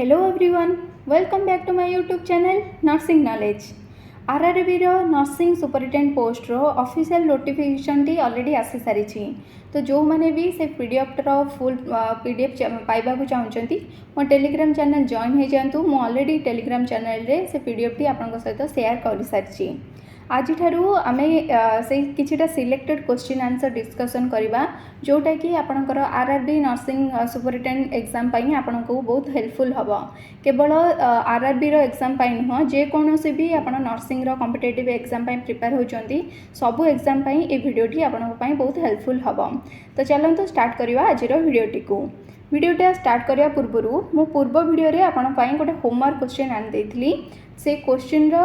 Hello everyone, welcome back to my YouTube channel Nursing Knowledge. RRB row nursing superintendent post row official notification T already आसी सारी तो जो मैंने भी से पीडीएफ रो फुल पीडीएफ पाइबा को चाहते मो टेलीग्राम चैनल जॉइन हो जातु मु ऑलरेडी टेलीग्राम चैनल रे से पीडीएफ टी आपन सहित शेयर कर सारी आज आमे से किछिटा सिलेक्टेड क्वेश्चन आंसर डिस्कशन करबा जोटा कि आपनकर आरआरबी नर्सिंग सुपरिटेंडेंट एग्जाम पई आपनको बहुत हेल्पफुल हबो। केवल आरआरबी रो एग्जाम पई नुह जे कोनोसी भी आपण नर्सिंग रो कॉम्पिटिटिव एग्जाम पई प्रिपेयर होचंती सबु एग्जाम पई ए वीडियोटी आपनको पई बहुत हेल्पफुल हबो। तो चलंतु स्टार्ट करबा आज रो वीडियोटी को। वीडियोटा स्टार्ट करिया पूर्वरु मो पूर्व वीडियो रे आपण पई गोटे होमवर्क क्वेश्चन आन देथिली से क्वेश्चन रो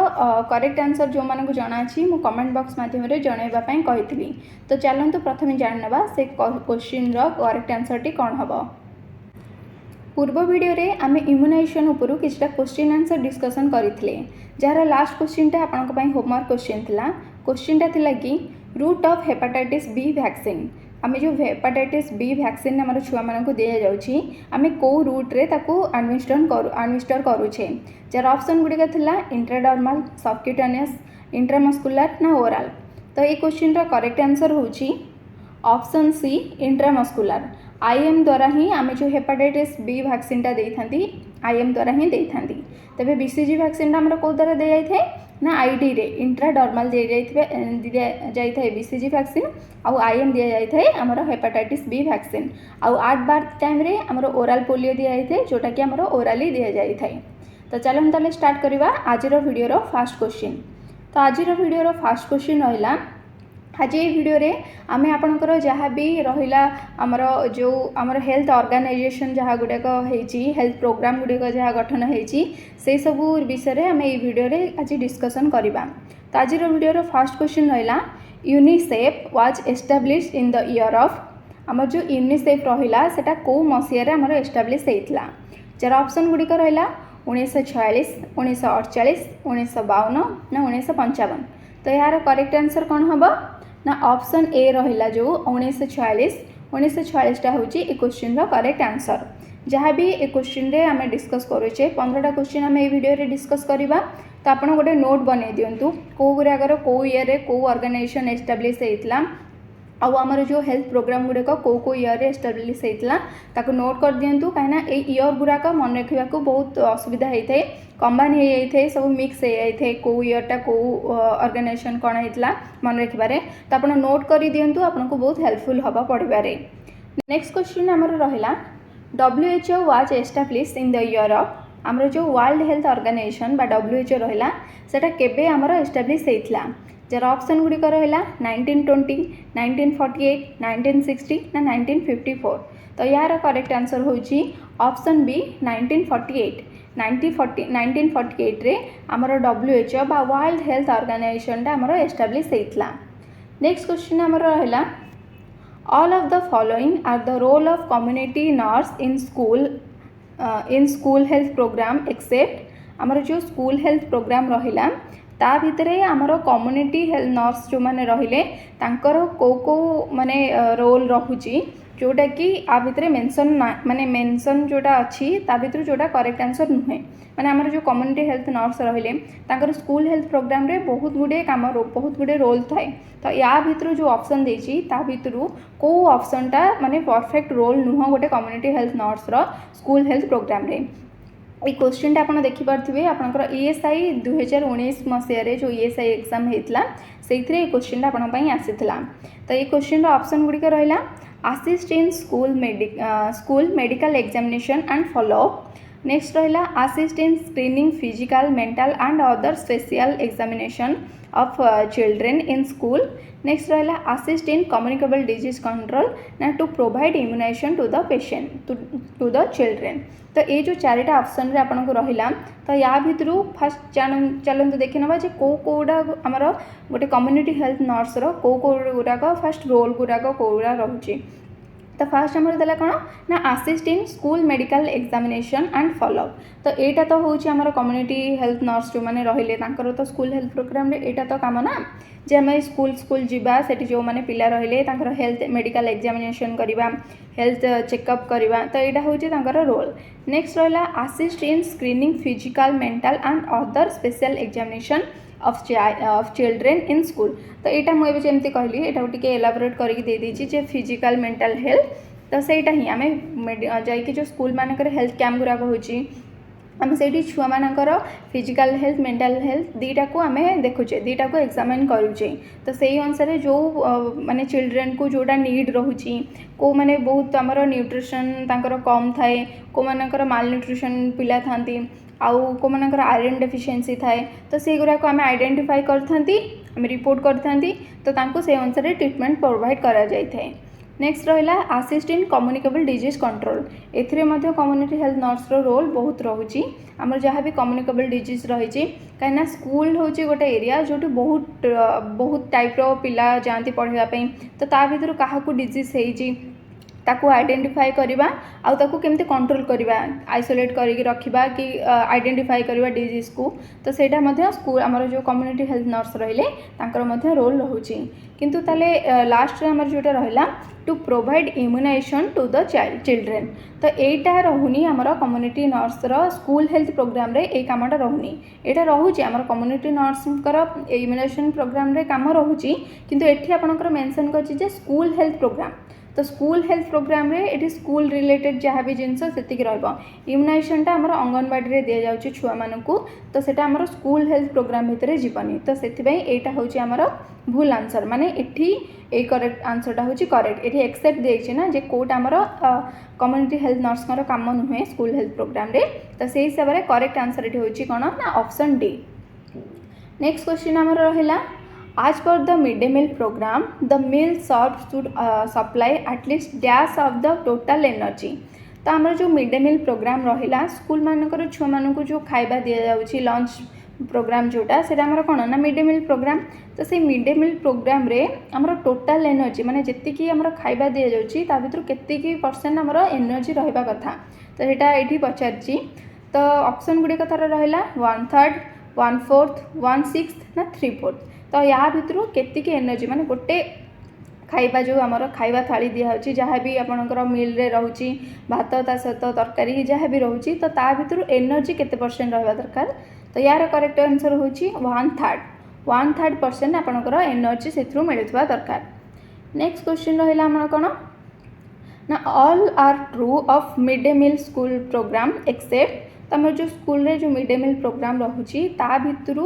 करेक्ट आंसर जो मानक जना अछि मो कमेंट बॉक्स माध्यम रे जणाइबा पई कहिथिली। तो चलंतु प्रथमे जाननबा से क्वेश्चन रो करेक्ट आंसर टी कोन हबो। पूर्व वीडियो रे आमे इम्यूनाइजेशन उपरु किछटा क्वेश्चन आंसर डिस्कशन करिथिले जार लास्ट क्वेश्चन टा आपनक पई होमवर्क क्वेश्चन थिला। क्वेश्चन टा थिला कि route of hepatitis B vaccine आमे जो हेपाटाइटिस बी वैक्सीन हमर छुआ मानक दिया जाउछि आमे को रूट रे ताको एडमिनिस्टर करूछे जार ऑप्शन गुडी थिला इंट्राडर्मल सबक्यूटेनियस इंट्रामस्कुलर ना ओरल। तो ये क्वेश्चन रा करेक्ट आंसर होछि ऑप्शन सी इंट्रामस्कुलर। आईएम द्वारा ही आमे जो हेपाटाइटिस बी वैक्सीन टा देई थांती आईएम द्वारा ही देई थांती। तबे बीसीजी वैक्सीन टा हमर को द्वारा दे जाय थे ना आईडी रे इंट्राडर्मल दे जाय थे बीसीजी वैक्सीन आउ आईएम दिया जाय थे हमर हेपाटाइटिस बी वैक्सीन आउ 8 बर्थ टाइम रे हमर ओरल पोलियो दिया जाय थे जोटा कि हमर ओरली दिया जाय थे। तो चलो हम ताले स्टार्ट करबा आज रो वीडियो रो फर्स्ट क्वेश्चन। तो आज रो वीडियो रो फर्स्ट क्वेश्चन रहिला आज ये वीडियो रे आमे आपनकर जहाँ भी रहिला हमर जो हमर हेल्थ ऑर्गेनाइजेशन जहाँ गुड़ाक होइची हेल्थ प्रोग्राम गुड़ाक जहाँ गठन होइची से सब विषय रे आमे ये वीडियो रे आज डिस्कशन करबा। तो आज रो वीडियो रो फर्स्ट क्वेश्चन रहिला UNICEF was established in the year of हमर जो यूनिसेफ रहिला सेटा को मसिया रे हमर एस्टैब्लिश हेइतला जर ऑप्शन गुड़िक रहिला 1946 1948 1952 ना 1955। तो यार करेक्ट आंसर कौन हम ना ऑप्शन ए रहिला जो 1946 टा होची ए क्वेश्चन रो करेक्ट आंसर। जहाँ भी ए क्वेश्चन रे आमे डिस्कस करूचे 15टा क्वेश्चन आमे ए वीडियो रे डिस्कस करिबा। तो आपण गोटे नोट बनै दियंतु को गुरागर को ईयर रे को ऑर्गेनाइजेशन एस्टैब्लिश हेइतला आउ आमर जो हेल्थ प्रोग्राम गुड़ाक को ईयर रे एस्टाब्लिश होता ताको नोट कर दिंतु कहीं ये ईयर गुड़ाक मन रखा बहुत असुविधा होता है कंबाइन हो जाए सब मिक्स हो जाए को ईयरटा को ऑर्गेनाइजेशन कौन होता मन रखिबारे। तो आप नोट कर दिंतु आपको बहुत हेल्पफुल हम पढ़ारे। नेक्स्ट क्वेश्चन आमर रहा WHO was establish in the year of आमर जो वर्ल्ड हेल्थ ऑर्गेनाइजेशन WHO रहा सेटा केबे आमर एस्टाब्लिश होता जर ऑप्शन गुड़िक रहा 1920 1948 1960 ना 1954। तो यार करेक्ट आंसर होची ऑप्शन बी 1948। 1948 रे आमर WHO बा वर्ल्ड हेल्थ ऑर्गेनाइजेशन टा आमर एस्टाब्लिश होता। नेक्स्ट क्वेश्चन आमर रहा all of the following are the role of community nurse in school health programme except आमर जो स्कूल हेल्थ प्रोग्राम रहिला ता भितरे आमर कम्युनिटी हेल्थ नर्स जो माने रहिले तांकर को माने रोल रहुची जोटा कि आ भितरे मेंशन माने मेंशन जोटा अच्छी ता भितर जोटा करेक्ट आंसर नुहे माने आमर जो कम्युनिटी हेल्थ नर्स रहिले तांकर स्कूल हेल्थ प्रोग्राम रे बहुत गुडे काम बहुत गुडे रोल थाए। तो या भितर जो ऑप्शन देची ता भितर को ऑप्शन टा माने परफेक्ट रोल नुह गोटे कम्युनिटी हेल्थ नर्स रो स्कूल हेल्थ प्रोग्राम रे। ये क्वेश्चन टा आपन देखि पारथिबे आपनकर ESI 2019 मसिया जो ESI एग्जाम हेतला सेइथरे क्वेश्चन टा आपन पई आसीतला। तो ये क्वेश्चन रो ऑप्शन गुडी के रहला assist in school medical examination and follow up. Next रहला assist in screening physical mental and other special examination of children in school. Next रहला assist in communicable disease control ना to provide immunisation to the patient to the children. तो ये जो चारिटा option रे आपन को रहिला तो या भितर फर्स्ट चलंतु देखि नबा जे कोडा हमर गोटे कम्युनिटी हेल्थ नर्स रो को गुडाक फर्स्ट रोल गुडाक कोडा रहउची। तो फास्ट आमर देला कौन ना assist in school medical examination and follow up. तो यहाँ तो हूँ आमर कम्युनिटी हेल्थ नर्स जो मैंने रहिले तो स्कूल हेल्थ प्रोग्राम रे यहाँ तो काम ना जे आम स्कूल स्कूल जावा से जो मैंने पिला रहिले हेल्थ मेडिकल एग्जामिनेशन करवा हेल्थ चेकअप करवा। तो यहाँ हूँ रोल। नेक्स्ट रहा assist in screening physical mental and other special examination of children in school. तो यहाँ मुझे जमी कहली यहाँ टे एलाबोरेट करके दे दीजिए जे फिजिकल मेंटल हेल्थ। तो सहीटा ही आम जाकि जो स्कूल मानकर हेल्थ कैंप गुराक होची आम से छुआ मानकर फिजिकल हेल्थ मेंटल हेल्थ दीटा को आम देखुचे दीटा को एग्जामिन करुचे। तो सही अनुसार जो माने चिल्ड्रेन को जोड़ा नीड रोची को माने बहुत आमर न्यूट्रिशन तांकर कम थाए को मानकर माल न्यूट्रिशन पिला थांती आउ को मानकर आयरन डेफिशिएंसी थाए। तो से गुराक आम आइडेंटिफाई करथांती आम रिपोर्ट करथांती तो तांको से अनुसार ट्रीटमेंट प्रोवाइड करा जाय थाए। नेक्स्ट रहा assist in communicable disease control. एथिरे मध्य कम्युनिटी हेल्थ नर्स रो रोल बहुत रोची आमर जहाँ भी कम्युनिकेबल डिजीज रही कहीं स्कूल हूँ गोटे एरिया जो बहुत टाइप रो पिला जाती पढ़ाई। तो ता भीतर क्या डिजीज होती ताकू आइडेंटिफाई करवा आउ ताकू केमती कंट्रोल करवा आइसोलेट करके रखा कि आइडेंटिफाई करवा डिजीज को। तो सेटा मध्य स्कूल आमर जो कम्युनिटी हेल्थ नर्स रहिले तांकर मध्य रोल रोची। किंतु ताले लास्ट रे आमर जोटा रहिला to provide immunisation to the children. तो यहाँ रोनी आमर community nurse school health programme रे ए कामटा रोनी यहाँ रोचे आमर कम्युनिटी नर्स इम्यूनाइजेशन प्रोग्राम रे काम रोची किंतु एठी आपनकर मेंशन करछि जे स्कूल हेल्थ प्रोग्राम। तो स्कूल हेल्थ प्रोग्राम रे ये स्कूल रिलेटेड जहाँ भी जिनस से इम्यूनाइजेशनटा आमर अंगनवाड़ी रे दिया जाउछि छुआ मानकू। तो सेटा आमर स्कूल हेल्थ प्रोग्राम भितर जीवनी। तो से यहाँ हूँ आमर भूल आंसर माने एठी ए करेक्ट आंसरटा हूँ करेक्ट। ये एक्सेप्ट देछि ना जे कोट आमर कम्युनिटी हेल्थ नर्स काम नुहे स्कूल हेल्थ प्रोग्राम रे। तो से हिसाब से करेक्ट आंसर ये हूँ कौन ना ऑप्शन डी। नेक्स्ट क्वेश्चन आमर रहिला as per the mid-day meal program the meal served should supply at least dash of the total energy। तो आमर जो मिड डे मिल प्रोग्राम रहिला स्कूल मानकर छुआ मानकू जो खाइबा दिया जाउछि लंच प्रोग्राम जोटा सेटा आमर कोन ना मिड डे मिल प्रोग्राम। तो से मिड डे मिल प्रोग्राम रे आमर टोटल एनर्जी माने जेतिकी आमर खाइबा दिया जाउछि ता भितर केतिकी परसेंट आमर एनर्जी रहिबा कथा। तो सेटा एठी पचारछि। तो ऑप्शन गुडी कथा रहिला 1/3 1/4 1/6 ना 3/4। तो या भितर केतिकी एनर्जी माने गोटे खाइबा जो आमर खाइबा थाली दिया होची जहाँ भी आपणकर मिल रे रहउची भात ता सहित तरकारी जहाँ भी रहउची तो ता भितर एनर्जी केते परसेंट रहबा दरकार। तो यार करेक्ट आंसर होची 1/3 आपणकर एनर्जी सेथरु मिलुथबा दरकार। नेक्स्ट क्वेश्चन रहिला आमर कोन ना all are true of mid day meal school programme except. तो आम जो स्कूल रे जो मिड डे मील प्रोग्राम रहउची ता भितर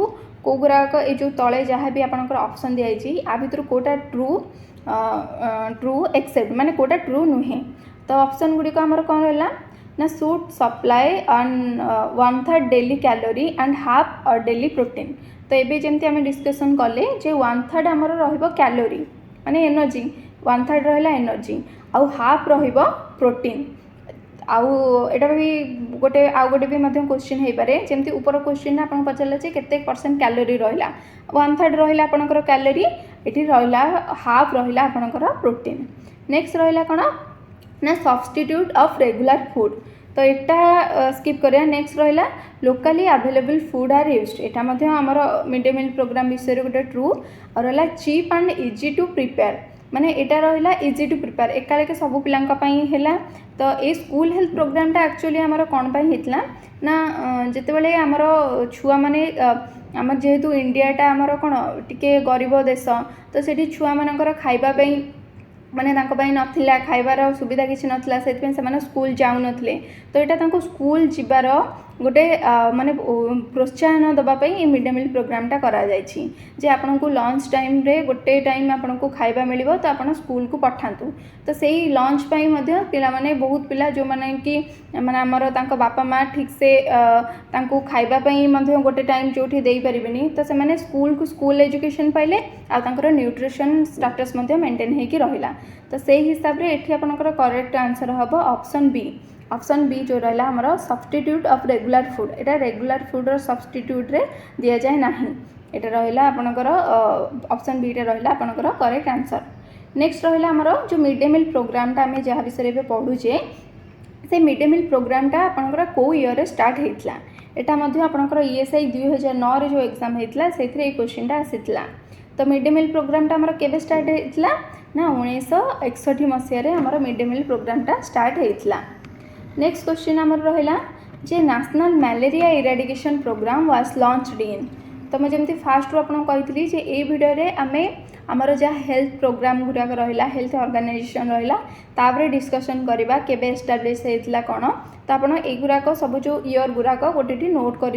को गुराक ये जो तले जहाँ भी आपणकर ऑप्शन दिखाई आ भितर कोटा ट्रू एक्सेप्ट माने कोटा ट्रू नुहे। तो ऑप्शन गुड़ी आमर कौन रहा ना should supply on 1/3 daily calorie and half daily protein. तो ये जमी आम डिस्कसन कले जे 1/3 आमर रहिबो कैलोरी माने एनर्जी 1/3 रहिला एनर्जी आउ हाफ रहिबो प्रोटीन। आउ एटा भी गोटे भी मध्यम क्वेश्चन हो पारे जमी ऊपर क्वेश्चन आपको पचारे केते परसेंट कैलोरी रहिला 1/3 रहिला आपनकर कैलोरी एठी रहिला हाफ रहिला आपनकर प्रोटीन। नेक्स्ट रहिला कोन ना सब्स्टिट्यूट ऑफ रेगुलर फूड। तो यहाँ स्किप करिया। नेक्स्ट रहिला locally available food are used. एटा मध्य आमर मिड डे मील प्रोग्राम विषय गोटे ट्रू और रहिला cheap and easy to prepare माने एटा रहिला इजी टू प्रिपेयर एकालेके सब पिलांका पई हैला। तो ये स्कूल हेल्थ प्रोग्रामटा एक्चुअली आमर कौन पाई हेतला ना जेतेबेले आमर छुआ माने आमर जेहेतु इंडियाटा आमर कौन टिके गरीब देश तो सेठी छुआ मानकर खाइबा पई माने तांको पई नथिला खाइबार सुविधा किसी नथिला सेति से माने स्कूल जाउ नथिले। तो एटा तांको स्कूल जिबार गोटे माने प्रोत्साहन दबाई मिड डे मील प्रोग्रामटा करा जायछि जे आपन को लंच टाइम रे गोटे टाइम आपन को खाइबा मिलिबो तो आपन स्कूल को पठांतु। तो सेही लंच पाई मध्य पिला माने बहुत पिला जो माने कि माने हमर तांको बापा माँ ठीक से तांको खाइबा पई मध्य गोटे टाइम जोठी देई परिबेनी तो से माने स्कूल को स्कूल एजुकेशन पाइले आ तांकर न्यूट्रिशन स्टेटस मध्य मेंटेन हेकी रहिला। तो सेही हिसाब रे एठी आपनकर करेक्ट आंसर हबो ऑप्शन बी। ऑप्शन बी जो रहा हमारा substitute of regular food Etah regular food और सब्स्टिट्यूट रे दिया जाए नहीं एटा रहा आपनकर ऑप्शन बी रे रहा आपनकर करेक्ट आंसर। नेक्स्ट रहा आमर जो मिड डे मिल प्रोग्रामटा आम जहाँ विषय में पढ़ुचे से मिड डे मिल प्रोग्रामटा आपंकर कौ इयर स्टार्ट होता यहाँ आपंकर ESI 2009 जो एग्जाम होता से क्वेश्चनटा आसीला। तो मिड डे मिल प्रोग्रामटा आमर केवे स्टार्ट होता ना 1961 मसीह आमर मिड डे मिल प्रोग्रामटा स्टार्ट होता। नेक्स्ट क्वेश्चन आमर रहा जे national malaria eradication programme was launched in. तो मुझे जमी फास्ट आपको कही जे ये भिडियो आमे आमर जहाँ हेल्थ प्रोग्राम गुड़ाक रहा हेल्थ ऑर्गेनाइजेशन रहा तापर डिस्कशन करवा केबे एस्टाब्लिश होता कौन। तो आप युराक सब जो ईयर गुड़ाक गोटे नोट कर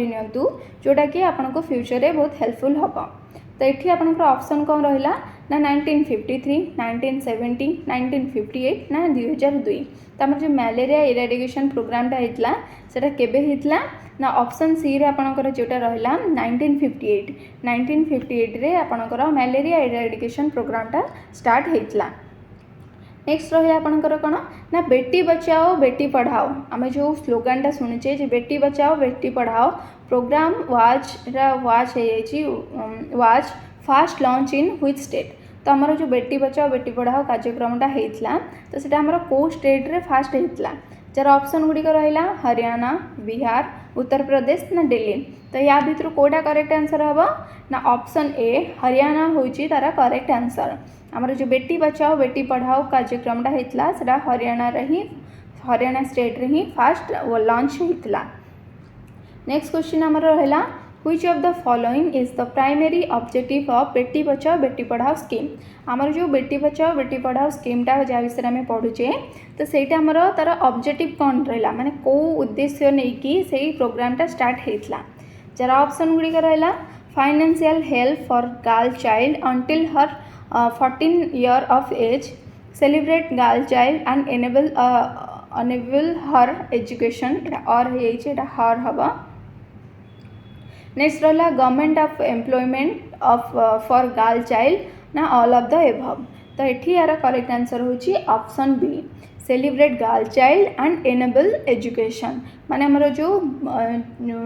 जोटा कि आपको फ्यूचर में बहुत हेल्पफुल हम। तो ये आपंकर ऑप्शन कौन रहा ना 1953, 1970, 1958 ना 2002। तो आम जो मलेरिया इराडिकेशन प्रोग्रामटा होता सेटा केबे होता ना ऑप्शन सी रे आपंकर जोटा रहा 1958। 1958 रे आपंकर मलेरिया इराडिकेशन प्रोग्रामटा स्टार्ट होता। नेक्स्ट रहा आपंकर कौन ना बेटी बचाओ बेटी पढ़ाओ। आम जो स्लोगानटा शुणुचे जे बेटी Bachao Beti Padhao programme was fast launch in which state. तो आमर जो बेटी बचाओ बेटी पढ़ाओ कार्यक्रमटा होता तो सीटा आमर कौ स्टेट रे फास्ट होता जार ऑप्शन गुड़िक रहा हरियाणा, बिहार, उत्तर प्रदेश ना दिल्ली। तो या भितर कौटा करेक्ट आंसर हम ना ऑप्शन ए हरियाणा होची तारा करेक्ट आंसर। आमर जो बेटी बचाओ बेटी पढ़ाओ कार्यक्रमटा होता सेटा हरियाणा स्टेट रे ही फास्ट लॉन्च होता। नेक्स्ट क्वेश्चन आमर रहा which of the following is the primary objective of बेटी बचाओ बेटी पढ़ाओ स्कीम। आमर जो बेटी बचाओ बेटी पढ़ाओ स्कीमटा जहाँ विषय में पढ़ुचे तो सहीटा आमर तार ऑब्जेक्टिव कौन रहा माने कौ उद्देश्य नहीं कि सही प्रोग्रामटा स्टार्ट होता जार ऑप्शन गुड़िक रहा financial help for girl child until her 14 year of age, celebrate girl child and enable her education और हर हम। नेक्स्ट रहा government of employment of for girl child ना ऑल ऑफ द एबव। तो ये यार करेक्ट आंसर होची option B celebrate girl child and enable education. माने हमर जो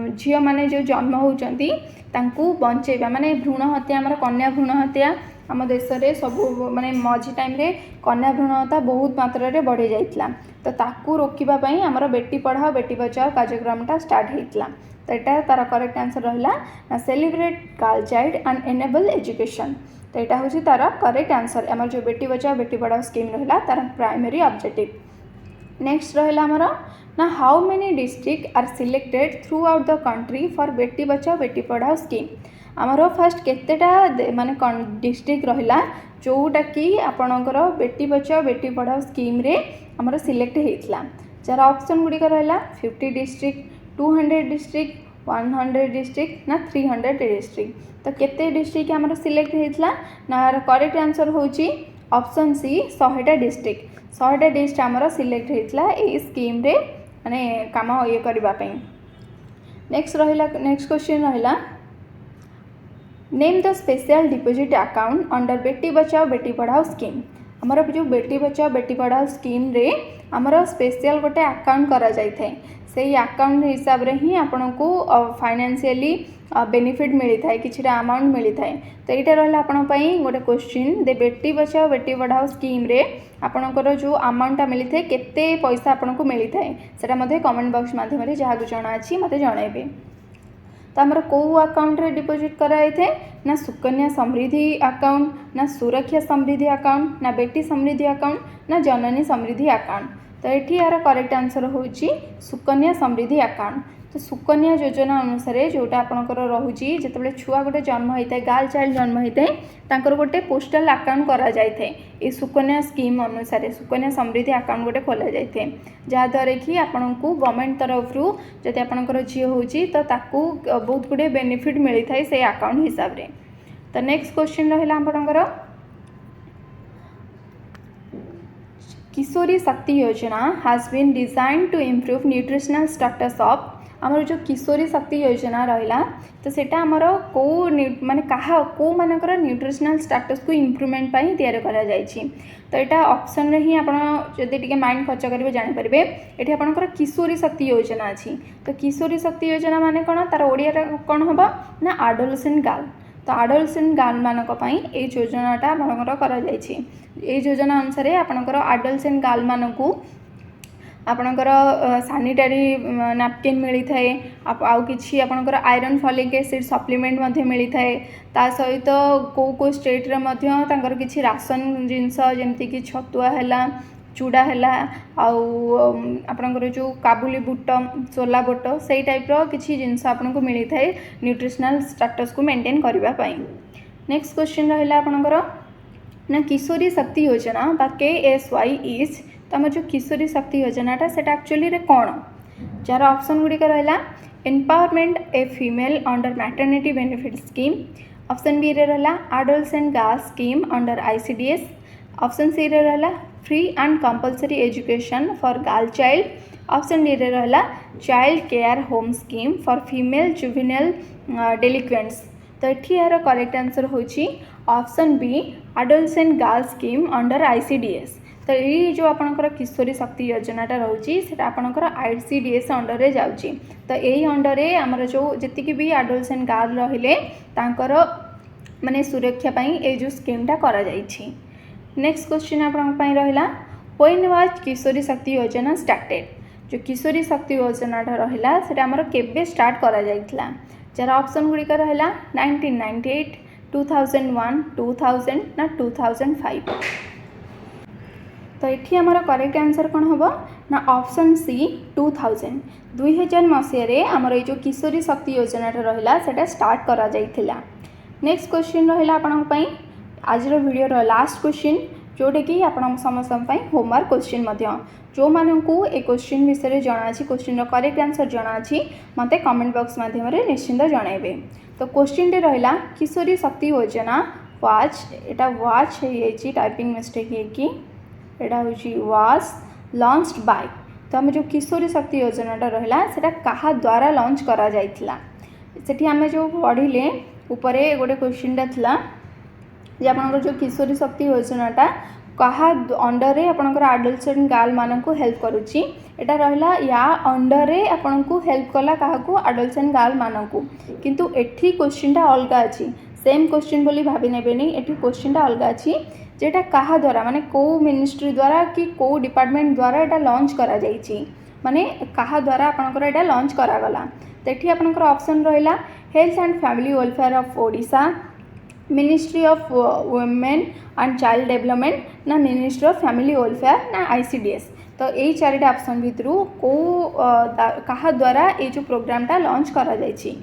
झील मैंने जो जन्म होती बंचेबा माने भ्रूण हत्या आमर कन्या भ्रूण हत्या आम देश में सब माने मझी टाइम रे कन्या भ्रूण हत्या बहुत मात्रा रे बढ़ी जाइतला। तो ताकू रोकिबापई आमर बेटी पढ़ाओ बेटी बचाओ कार्यक्रमटा स्टार्ट होता। तो यहाँ तार करेक्ट आंसर रहा celebrate girl child and enable education. तो यहाँ हूँ तार करेक्ट आंसर आमर जो बेटी बचाओ बेटी पढ़ाओ स्कीम रहा तार प्राइमरी ऑब्जेक्टिव। नेक्स्ट रहा आमर ना how many district are selected throughout the country for Beti Bachao Beti पढ़ाओ स्कीम। आमर फर्स्ट केतेटा माने डिस्ट्रिक्ट रहा जोटा कि आपणकर बेटी बचाओ बेटी पढ़ाओ स्कीम रे आमर सिलेक्ट होता जार ऑप्शन गुड़िक रहा 50 डिस्ट्रिक्ट, 200 डिस्ट्रिक्ट, 100 डिस्ट्रिक्ट ना 300 डिस्ट्रिक्ट। तो केते डिस्ट्रिक्ट आमर सिलेक्ट होता ना करेक्ट आंसर होची ऑप्शन सी 100टा डिस्ट्रिक्ट। 100टा डिस्ट्रिक्ट आमर सिलेक्ट होता ये स्कीम रे माने काम ये करने। नेक्स्ट क्वेश्चन रहा name the special deposit account under बेटी बचाओ बेटी पढ़ाओ स्कीम। आमर जो बेटी बचाओ बेटी पढ़ाओ स्कीम रे आमर स्पेशल गोटे अकाउंट करा जाइए से अकाउंट हिसाब रे ही आपन को फाइनेंशियली बेनिफिट मिलता है किसी अमाउंट मिलता है। तो यहाँ रहा आपण गोटे क्वेश्चन दे बेटी बचाओ बेटी पढ़ाओ स्कीम रे आपणकर जो अमाउंटा मिलता है केते पैसा आपन को मिलता है सेटा मते कमेंट बॉक्स माध्यम जहाँ जना अच्छी मते जनइबे। तो आमर कौ अकाउंट रे डिपोजिट कराई थे ना सुकन्या समृद्धि अकाउंट ना सुरक्षा समृद्धि अकाउंट ना बेटी समृद्धि अकाउंट ना जननी समृद्धि अकाउंट। तो ये यार करेक्ट आंसर होची सुकन्या समृद्धि अकाउंट। तो सुकन्या योजना अनुसार जोटा आपंकर रोचे जिते छुआ गोटे जन्म होता है गर्ल चाइल्ड जन्म होता है गोटे पोस्टाल अकाउंट करा जाए ये सुकन्या स्कीम अनुसार सुकन्या समृद्धि अकाउंट गोटे खोल जाए जहाँद्वारा कि आपन को गवर्नमेंट तरफ जब आपंकर झील होची तो ताकू बहुत गुड़े बेनिफिट मिलता है से अकाउंट हिसाब से। तो नेक्स्ट क्वेश्चन रहा आपंकर Kishori Shakti Yojana has been design to improve nutritional status of. आमर जो किशोरी शक्ति योजना रहा तो सेटा आमर को माने कहा को मानकर न्यूट्रिशनल स्टेटस को इम्प्रूवमेंट पाई तैयार करा जायछि। तो यहाँ ऑप्शन रे ही आप जदि टिके माइंड खर्च करेंगे जानीपारे ये आपंकर किशोरी शक्ति योजना अच्छी। तो किशोरी शक्ति योजना माने कौन तार ओडिया कौन हम ना एडोलेसेंट गर्ल। तो आडोलसेंट गर्ल मानक पई ए योजनाटा आपणकर करा जायछि। ए योजना अनुसार आपणकर आडोलसेंट गर्ल मानकू आपणकर सानिटारी नैपकिन मिली थाए आउ किछि आपणकर आयरन फॉलिक एसिड सप्लीमेंट मध्ये मिली थाए ता सहित को स्टेट रे मध्ये तांकर किछि राशन जिंस जेमति कि छतुआ हैला चूड़ा हैला आउ आपणकर जो काबुली बुट सोला बुट सेई टाइप रो किछि जिंस आपनको मिली थाए न्यूट्रिशनल स्टेटस को मेंटेन करबा पई। नेक्स्ट क्वेश्चन रहला आपणकर ना किशोरी शक्ति योजना बा KSY इज तो आम जो किशोरी शक्ति योजनाटा सेटा एक्चुअली रे कौन जार ऑप्शन गुड़िक रहा empowerment a female under maternity benefit scheme, option B रे रहा adolescent girls scheme under ICDS, option C रे रहा free and compulsory education for girl child, option D रे रहा child care home scheme for female juvenile delinquents. तो ये यार correct answer होची option B adolescent girls scheme under ICDS। तो ये जो आपणकर किशोरी शक्ति योजनाटा रोची सेटा आपणकर ICDS अंडर रे जाउची। तो यही अंडर रे हमर जो जति भी आडोलसेंट गर्ल रहिले तांकर माने सुरक्षा पई ए जो स्कीमटा करा जाईछि। नेक्स्ट क्वेश्चन आपन पई रहिला व्हेन वाज किशोरी शक्ति योजना स्टार्टेड। जो किशोरी शक्ति योजनाटा रहिला सेटा हमर केबे स्टार्ट करा जाइतला जार ऑप्शन गुडी का रहिला 1998, 2001, 2000 ना 2005। तो ये आमर करेक्ट आंसर कौन हम ना ऑप्शन सी 2000 मसीह आमर ये जो किशोरी शक्ति योजनाटा रहा सेटा स्टार्ट करा जाइथिला। नेक्स्ट क्वेश्चन रहा आपण आज वीडियो लास्ट क्वेश्चन जोटा कि आपण समस्त होमवर्क क्वेश्चन जो मानू ए क्वेश्चन विषय जना क्वेश्चन करेक्ट आंसर जना मते कमेंट बॉक्स माध्यम निश्चिंत जनइबे। तो क्वेश्चन रहा किशोरी शक्ति योजना वाच एटा वाच है टाइपिंग मिस्टेक है कि एटा होची वाज लॉन्च्ड बाय। तो आम जो किशोरी शक्ति योजनाटा रहा सेटा कहा द्वारा लॉन्च करा जाइथिला सेठी आमे जो पढ़िले ऊपरे गोटे क्वेश्चनटा थिला जे आपनकर जो किशोरी शक्ति योजनाटा कहा अंडर रे आपनकर आडोलसेंट गर्ल मानकू हेल्प करूची एटा रहिला या अंडर रे आपनकू हेल्प कला काहाकू आडोलसेंट गर्ल मानकू किंतु एठी क्वेश्चनटा अलगा अछि सेम क्वेश्चन बोली भाबी नेबेनी एठी क्वेश्चनटा अलगा अछि जेटा कहा द्वारा माने को मिनिस्ट्री द्वारा कि को डिपार्टमेंट द्वारा एटा लॉन्च करा जाइछि माने कहा द्वारा आपनकर एटा लॉन्च करा गला। तेठी आपनकर ऑप्शन रहिला health and family welfare of Odisha, ministry of women and child development ना मिनिस्ट्री ऑफ फैमिली वेलफेयर ना ICDS। तो यही चारिटा ऑप्शन भितरु को कहा द्वारा ये जो प्रोग्रामटा लॉन्च करा जाइछि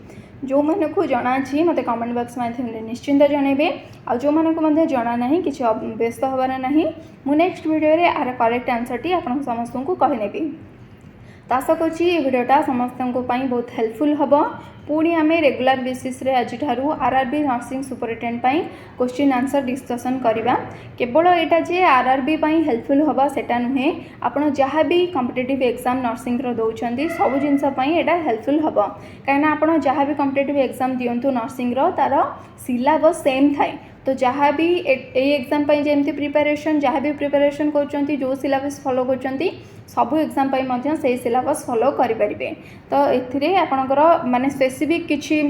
जो माने को जना अछि मते कमेंट बॉक्स माध्यम निश्चिंत जनइबे आ जो माने को मध्ये जना नाही किछि व्यस्त होबार नाही मु नेक्स्ट वीडियो रे आर करेक्ट आंसर टी आपन समस्त को कहि नेबी। तो आशा करछि ये वीडियोटा समस्त को बहुत हेल्पफुल हबो। पुणी आम रेगुलर बेसिस रे आज ठारू RRB नर्सिंग सुपरिटेंडेंट पाई क्वेश्चन आंसर डिस्कसन करवा केवल एटा जे RRB पाई हेल्पफुल हबा सेटा नुहे आपण जहाँ भी कॉम्पिटिटिव एग्जाम नर्सिंग रो दउछंती सब जिनस पाई एटा हेल्पफुल हबा काहेना आपण जहाँ भी कॉम्पिटिटिव एग्जाम दियंतु नर्सिंग रो तार सिलेबस सेम थाए। तो जहाँ भी एग्जाम पाई जेमती प्रिपरेशन जहाँ भी प्रिपरेशन करचंती जो सिलेबस फॉलो करचंती सबु एग्जाम पाई मध्य से सिलेबस फॉलो करि परिबे। तो एथिरे आपनकर माने स्पेसिफिक किछि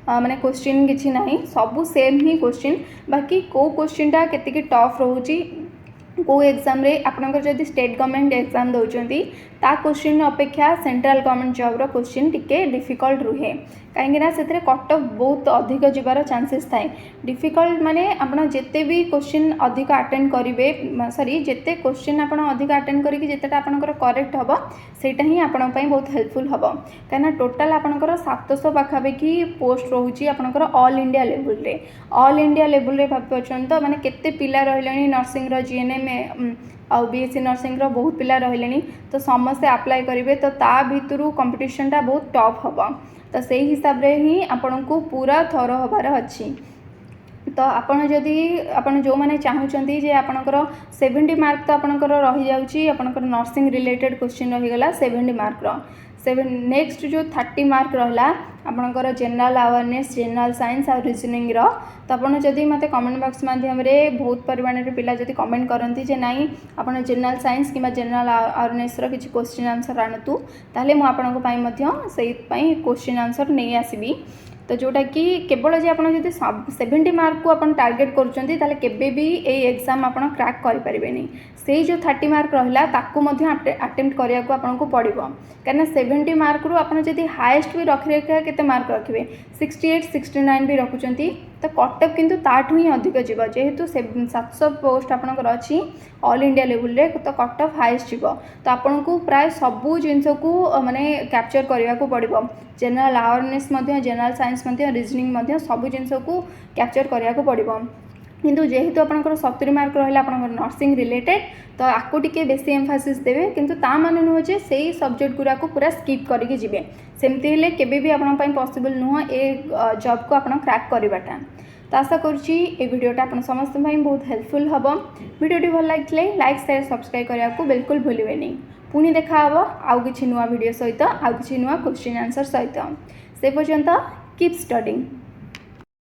माने क्वेश्चन किछि नाही सबु सेम ही क्वेश्चन बाकी को क्वेश्चनटा केतिकी टफ रहउची को एग्जाम रे आपनकर जदि स्टेट गवर्नमेंट एग्जाम दउचंती ता क्वेश्चन अपेक्षा सेंट्रल गवर्नमेंट जॉब रो क्वेश्चन टिके डिफिकल्ट रुहे कहीं से कट ऑफ बहुत अधिक जीवार चांसेस थाए। डिफिकल्ट माने आपण जेते भी क्वेश्चन अधिक अटेंड करेंगे सॉरी जेते क्वेश्चन आपण अधिक अटेंड करके जितेटा आपनकर करेक्ट हम सेटा ही आपण पई बहुत हेल्पफुल हम कहीं टोटाल आपनकर 700 पाखापाखि पोस्ट रोची आपनकर ऑल इंडिया लेवल रे ऑल इंडिया लेवल रे भाबी पछन तो माने केते पिला रहलेनी नर्सिंग रो GNM आउ BSc नर्सिंग रो बहुत पिला रहलेनी तो समस्त अप्लाई करेंगे तो ता भितरु कंपटीशनटा बहुत टफ हम तो से हिसाब रे ही आपण को पूरा थर हबार अच्छी। तो आपन जदि आपन जो माने चाहूचंती जे आपनकर 70 मार्क तो आपनकर रही जाउची आपनकर नर्सिंग रिलेटेड क्वेश्चन रही गला 70 मार्क रो नेक्स्ट जो 30 मार्क रहला आपनकर जनरल अवेयरनेस जनरल साइंस और रीजनिंग रो तो आपन जदि मते कमेंट बॉक्स माध्यम रे बहुत परिमाण रे पिला जदि कमेंट करंती जे नाही आपन जनरल साइंस किबा जनरल अवेयरनेस रो किछि क्वेश्चन आंसर आनतु ताले मु आपन को पई मध्य सेहि पई क्वेश्चन आंसर नै आसीबी। तो जोटा कि केवल जे आपन जदि 70 मार्क को आपन टार्गेट करूछंती ताले केबे भी ए एग्जाम आपन क्रैक करि परिबेनी से जो 30 मार्क रहिला ताकू मध्य अटेम्प्ट करिया को आपन को पड़िबो कारण 70 मार्क रु आपन जदि हाईएस्ट भी रखि रखा केते मार्क रखिबे 68 69 भी रखुचंती तो कट ऑफ किंतु ताठू ही अधिक जीव जेहेतु 700 पोस्ट आपनकर अछि ऑल इंडिया लेवल रे तो कट ऑफ हाईएस्ट जीव तो आपन को प्राय सबु जिंस को माने कैप्चर करिया को पड़िबो जनरल अवेयरनेस मध्य जनरल साइंस मध्य रीजनिंग मध्य सबु जिंस को कैप्चर करिया को पड़िबो किंतु जेहेतु आपनकर 70 मार्क रहिला आपनकर नर्सिंग रिलेटेड तो आपको टिके बेसी एम्फासिस देबे किंतु ता माने नुह जे सेही सब्जेक्ट गुरा को पूरा स्किप करिके जिवे सेमती हेले केबे भी आपन पई पॉसिबल नुह ए जॉब को आपन क्रैक करबाटा तो आशा करुच्ची ए वीडियोटा आपन समस्त पई बहुत हेल्पफुल हबो वीडियोटी भल लागिले लाइक शेयर सब्सक्राइब करिया को बिल्कुल भूलिबेनी पुणी देखा हबो आउ किछि नुवा वीडियो सहित आउ किछि नुवा क्वेश्चन आंसर सहित से पर्यंत कीप स्टडिंग।